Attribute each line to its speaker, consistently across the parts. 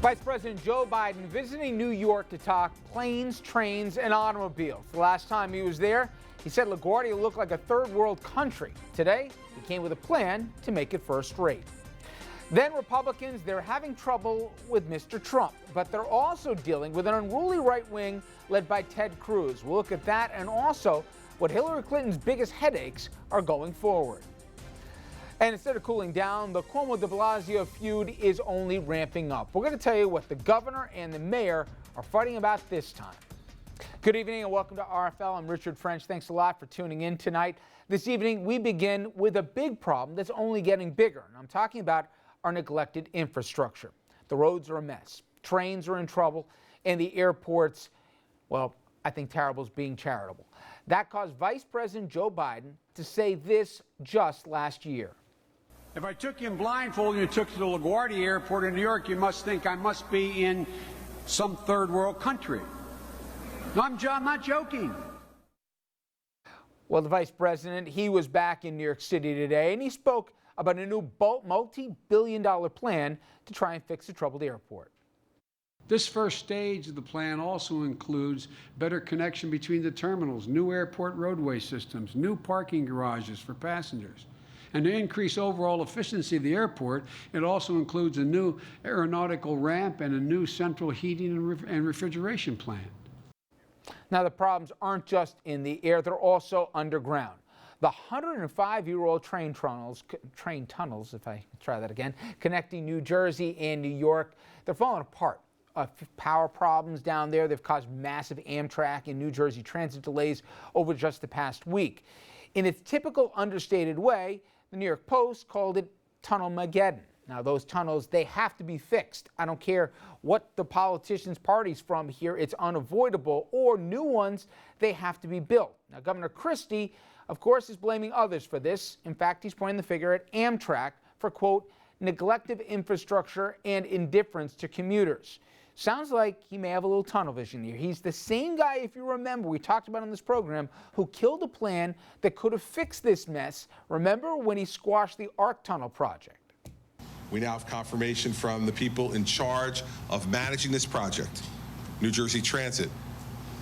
Speaker 1: Vice President Joe Biden visiting New York to talk planes, trains, and automobiles. The last time he was there, he said LaGuardia looked like a third world country. Today, he came with a plan to make it first rate. Then Republicans, they're having trouble with Mr. Trump, but they're also dealing with an unruly right wing led by Ted Cruz. We'll look at that and also what Hillary Clinton's biggest headaches are going forward. And instead of cooling down, the Cuomo de Blasio feud is only ramping up. We're going to tell you what the governor and the mayor are fighting about this time. Good evening and welcome to RFL. I'm Richard French. Thanks a lot for tuning in tonight. This evening, we begin with a big problem that's only getting bigger. And I'm talking about our neglected infrastructure. The roads are a mess. Trains are in trouble. And the airports, well, I think terrible is being charitable. That caused Vice President Joe Biden to say this just last year.
Speaker 2: If I took you in blindfold and you took you to LaGuardia Airport in New York, you must think I must be in some third world country. No, I'm not joking.
Speaker 1: Well, the vice president, he was back in New York City today, and he spoke about a new multi-billion-dollar plan to try and fix the troubled airport.
Speaker 2: This first stage of the plan also includes better connection between the terminals, new airport roadway systems, new parking garages for passengers. And to increase overall efficiency of the airport, it also includes a new aeronautical ramp and a new central heating and refrigeration plant.
Speaker 1: Now, the problems aren't just in the air, they're also underground. The 105-year-old train tunnels, if I try that again, connecting New Jersey and New York, they're falling apart. Power problems down there. They've caused massive Amtrak and New Jersey transit delays over just the past week. In its typical understated way, the New York Post called it Tunnel-mageddon. Now, those tunnels, they have to be fixed. I don't care what the politicians' party's from here. It's unavoidable, or new ones, they have to be built. Now, Governor Christie, of course, is blaming others for this. In fact, he's pointing the finger at Amtrak for, quote, neglective infrastructure and indifference to commuters. Sounds like he may have a little tunnel vision here. He's the same guy, if you remember, we talked about on this program, who killed a plan that could have fixed this mess. Remember when he squashed the ARC Tunnel project?
Speaker 3: We now have confirmation from the people in charge of managing this project, New Jersey Transit,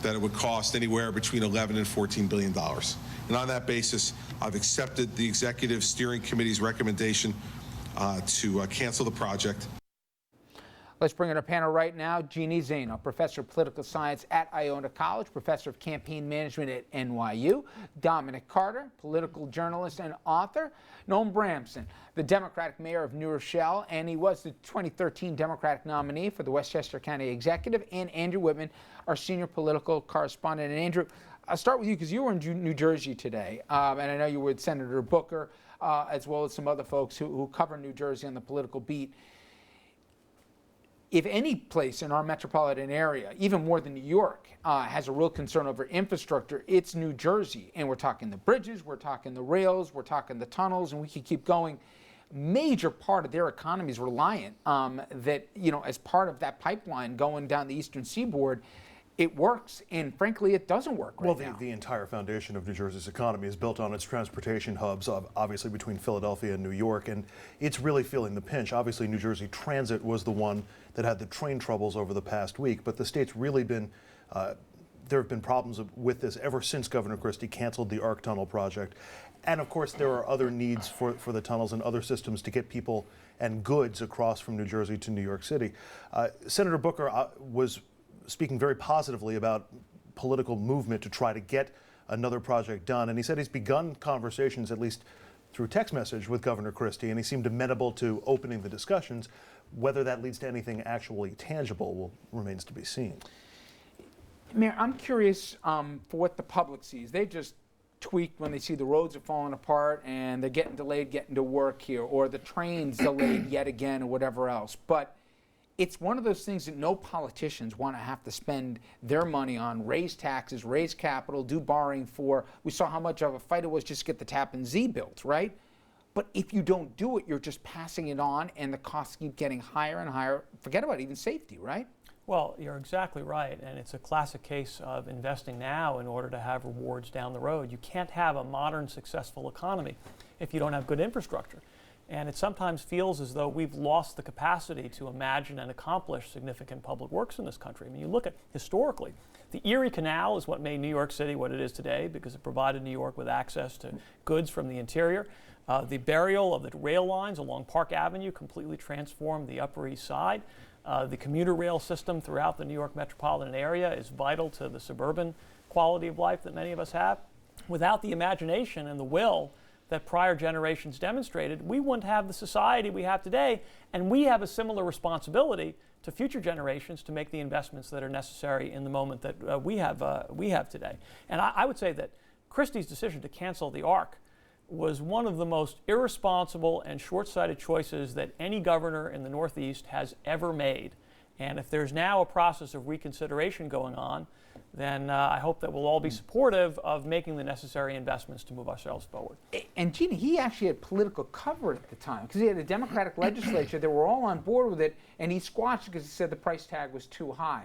Speaker 3: that it would cost anywhere between $11 and $14 billion. And on that basis, I've accepted the Executive Steering Committee's recommendation to cancel the project.
Speaker 1: Let's bring in our panel right now. Jeannie Zaino, professor of political science at Iona College, professor of campaign management at NYU. Dominic Carter, political journalist and author. Noam Bramson, the Democratic mayor of New Rochelle, and he was the 2013 Democratic nominee for the Westchester County Executive. And Andrew Whitman, our senior political correspondent. And Andrew, I'll start with you because you were in New Jersey today, and I know you were with Senator Booker, as well as some other folks who cover New Jersey on the political beat. If any place in our metropolitan area, even more than New York, has a real concern over infrastructure, it's New Jersey. And we're talking the bridges, we're talking the rails, we're talking the tunnels, and we could keep going. Major part of their economy is reliant that, as part of that pipeline going down the eastern seaboard, it works, and frankly, it doesn't work right now.
Speaker 4: Well, the entire foundation of New Jersey's economy is built on its transportation hubs, obviously between Philadelphia and New York, and it's really feeling the pinch. Obviously, New Jersey Transit was the one that had the train troubles over the past week, but the state's really been, there have been problems with this ever since Governor Christie canceled the ARC Tunnel project. And of course, there are other needs for the tunnels and other systems to get people and goods across from New Jersey to New York City. Senator Booker was speaking very positively about political movement to try to get another project done. And he said he's begun conversations, at least through text message, with Governor Christie, and he seemed amenable to opening the discussions. Whether that leads to anything actually tangible remains to be seen.
Speaker 1: Mayor, I'm curious for what the public sees. They just tweaked when they see the roads are falling apart and they're getting delayed getting to work here, or the train's delayed yet again, or whatever else. But it's one of those things that no politicians want to have to spend their money on, raise taxes, raise capital, do borrowing for. We saw how much of a fight it was just to get the Tappan Zee built, right? But if you don't do it, you're just passing it on, and the costs keep getting higher and higher. Forget about even safety, right?
Speaker 5: Well, you're exactly right, and it's a classic case of investing now in order to have rewards down the road. You can't have a modern, successful economy if you don't have good infrastructure. And it sometimes feels as though we've lost the capacity to imagine and accomplish significant public works in this country. I mean, you look at historically, the Erie Canal is what made New York City what it is today because it provided New York with access to goods from the interior. The burial of the rail lines along Park Avenue completely transformed the Upper East Side. The commuter rail system throughout the New York metropolitan area is vital to the suburban quality of life that many of us have. Without the imagination and the will that prior generations demonstrated, we wouldn't have the society we have today, and we have a similar responsibility to future generations to make the investments that are necessary in the moment that we have today. And I would say that Christie's decision to cancel the ARC was one of the most irresponsible and short-sighted choices that any governor in the Northeast has ever made. And if there's now a process of reconsideration going on, then I hope that we'll all be supportive of making the necessary investments to move ourselves forward.
Speaker 1: And Gina, he actually had political cover at the time because he had a Democratic legislature that were all on board with it, and he squashed it because he said the price tag was too high.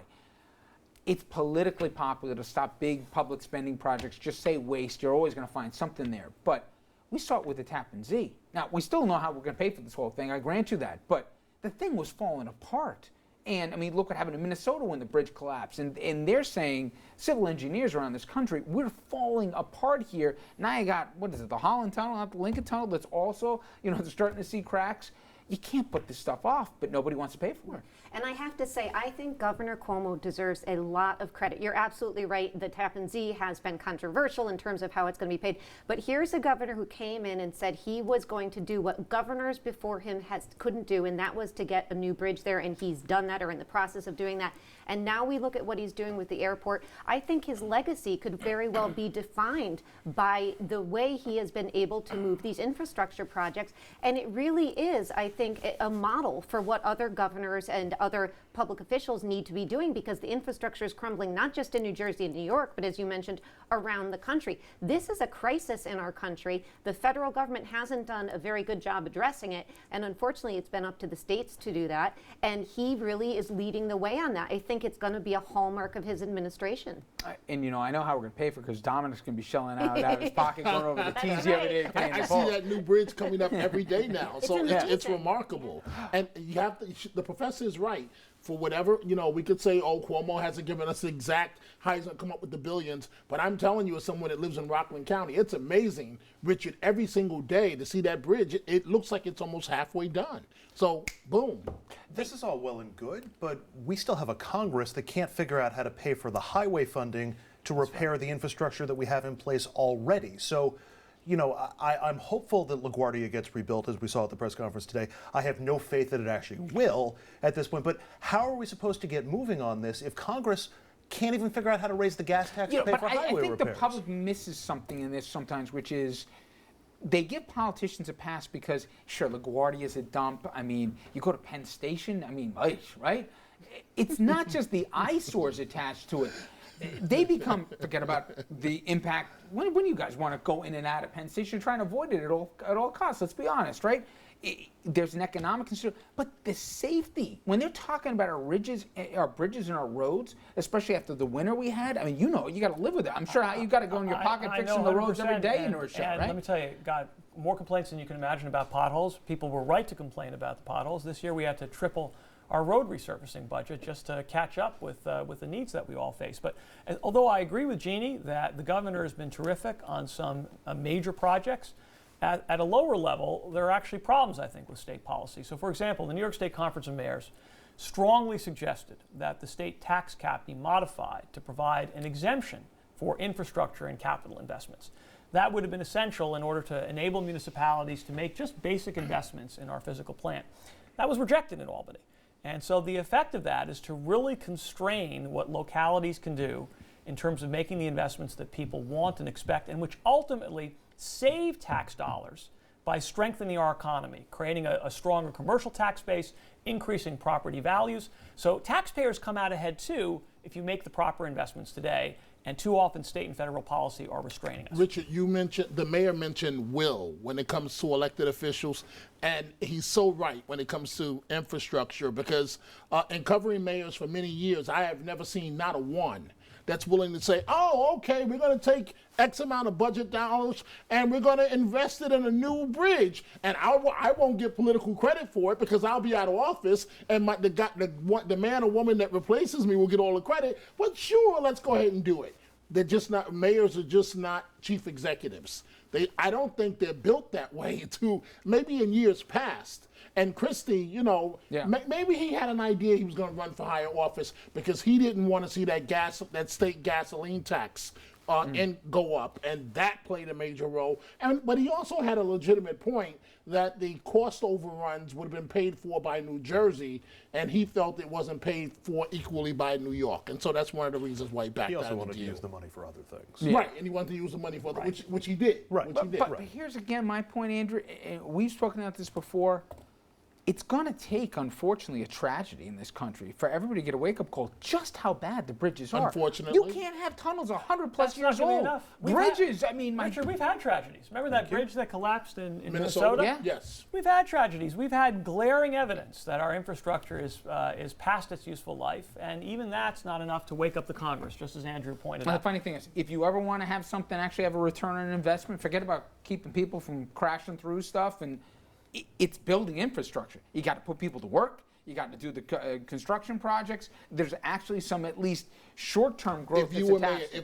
Speaker 1: It's politically popular to stop big public spending projects. Just say waste. You're always going to find something there. But we start with the Tappan Zee. Now, we still know how we're going to pay for this whole thing. I grant you that. But the thing was falling apart. And, I mean, look what happened in Minnesota when the bridge collapsed. And they're saying, civil engineers around this country, we're falling apart here. Now you got, what is it, the Holland Tunnel, not the Lincoln Tunnel, that's also, they're starting to see cracks. You can't put this stuff off, but nobody wants to pay for it.
Speaker 6: And I have to say, I think Governor Cuomo deserves a lot of credit. You're absolutely right. The Tappan Zee has been controversial in terms of how it's going to be paid. But here's a governor who came in and said he was going to do what governors before him couldn't do, and that was to get a new bridge there. And he's done that or in the process of doing that. And now we look at what he's doing with the airport. I think his legacy could very well be defined by the way he has been able to move these infrastructure projects. And it really is, I think, a model for what other governors and other public officials need to be doing, because the infrastructure is crumbling not just in New Jersey and New York, but as you mentioned, around the country. This is a crisis in our country. The federal government hasn't done a very good job addressing it, and unfortunately it's been up to the states to do that, and he really is leading the way on that. I think it's going to be a hallmark of his administration.
Speaker 1: And I know how we're going to pay for it because Dominic's going to be shelling out of his pocket going over the T's the other day to pay
Speaker 7: I see that new bridge coming up every day now, so it's remarkable. And you have to, the professor is right. For whatever, we could say, oh, Cuomo hasn't given us the exact how he's going to come up with the billions. But I'm telling you, as someone that lives in Rockland County, it's amazing, Richard, every single day to see that bridge. It looks like it's almost halfway done. So, boom.
Speaker 4: This is all well and good, but we still have a Congress that can't figure out how to pay for the highway funding to repair the infrastructure that we have in place already. So, I'm hopeful that LaGuardia gets rebuilt, as we saw at the press conference today. I have no faith that it actually will at this point. But how are we supposed to get moving on this if Congress can't even figure out how to raise the gas tax to pay for highway repairs?
Speaker 1: I think the public misses something in this sometimes, which is they give politicians a pass because, sure, LaGuardia is a dump. I mean, you go to Penn Station, right? It's not just the eyesores attached to it. They become, forget about the impact. When you guys want to go in and out of Penn Station, you're trying to avoid it at all costs. Let's be honest, right? There's an economic consideration, but the safety. When they're talking about our bridges and our roads, especially after the winter we had, you got to live with it. I'm sure you got to go in your pocket fixing the roads every day in North Shore, right?
Speaker 5: Let me tell you, got more complaints than you can imagine about potholes. People were right to complain about the potholes. This year we had to triple our road resurfacing budget just to catch up with the needs that we all face. But although I agree with Jeannie that the governor has been terrific on some major projects, at a lower level, there are actually problems, I think, with state policy. So, for example, the New York State Conference of Mayors strongly suggested that the state tax cap be modified to provide an exemption for infrastructure and capital investments. That would have been essential in order to enable municipalities to make just basic investments in our physical plant. That was rejected in Albany. And so the effect of that is to really constrain what localities can do in terms of making the investments that people want and expect, and which ultimately save tax dollars by strengthening our economy, creating a stronger commercial tax base, increasing property values. So taxpayers come out ahead too if you make the proper investments today, and too often state and federal policy are restraining us.
Speaker 7: Richard, the mayor mentioned will when it comes to elected officials, and he's so right when it comes to infrastructure, because in covering mayors for many years, I have never seen not a one that's willing to say, oh, okay, we're going to take X amount of budget dollars and we're going to invest it in a new bridge. And I won't get political credit for it because I'll be out of office and the man or woman that replaces me will get all the credit. But sure, let's go ahead and do it. They're just not, mayors are just not chief executives. I don't think they're built that way maybe in years past. And Christie, maybe he had an idea he was going to run for higher office because he didn't want to see that state gasoline tax and go up, and that played a major role. But he also had a legitimate point that the cost overruns would have been paid for by New Jersey, and he felt it wasn't paid for equally by New York. And so that's one of the reasons why he backed out of the deal.
Speaker 4: He also wanted to use the money for other things.
Speaker 7: Yeah. Right, and he wanted to use the money for which he did.
Speaker 4: Right.
Speaker 1: But here's again my point, Andrew. And we've spoken about this before. It's going to take, unfortunately, a tragedy in this country for everybody to get a wake-up call just how bad the bridges are.
Speaker 7: Unfortunately.
Speaker 1: You can't have tunnels 100-plus years old.
Speaker 5: Enough.
Speaker 1: Bridges,
Speaker 5: Richard, we've had tragedies. Remember that bridge that collapsed in Minnesota?
Speaker 1: Yeah.
Speaker 7: Yes.
Speaker 5: We've had tragedies. We've had glaring evidence that our infrastructure is past its useful life, and even that's not enough to wake up the Congress, just as Andrew pointed out.
Speaker 1: The funny thing is, if you ever want to have something actually have a return on investment, forget about keeping people from crashing through stuff, and it's building infrastructure. You got to put people to work. You got to do the construction projects. There's actually some at least short-term growth
Speaker 7: If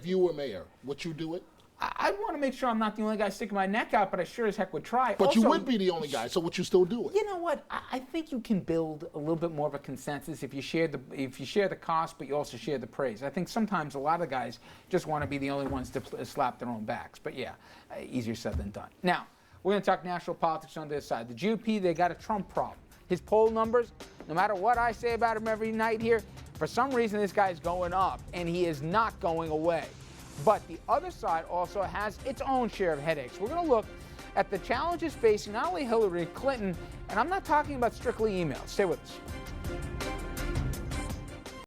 Speaker 7: you were mayor, would you do it?
Speaker 1: I'd want to make sure I'm not the only guy sticking my neck out, but I sure as heck would try.
Speaker 7: But
Speaker 1: also,
Speaker 7: you would be the only guy, so would you still do it?
Speaker 1: You know what? I think you can build a little bit more of a consensus if you share the cost, but you also share the praise. I think sometimes a lot of guys just want to be the only ones to slap their own backs. But yeah, easier said than done. Now, we're going to talk national politics on this side. The GOP, they got a Trump problem. His poll numbers, no matter what I say about him every night here, for some reason this guy's going up, and he is not going away. But the other side also has its own share of headaches. We're going to look at the challenges facing not only Hillary Clinton, and I'm not talking about strictly emails. Stay with us.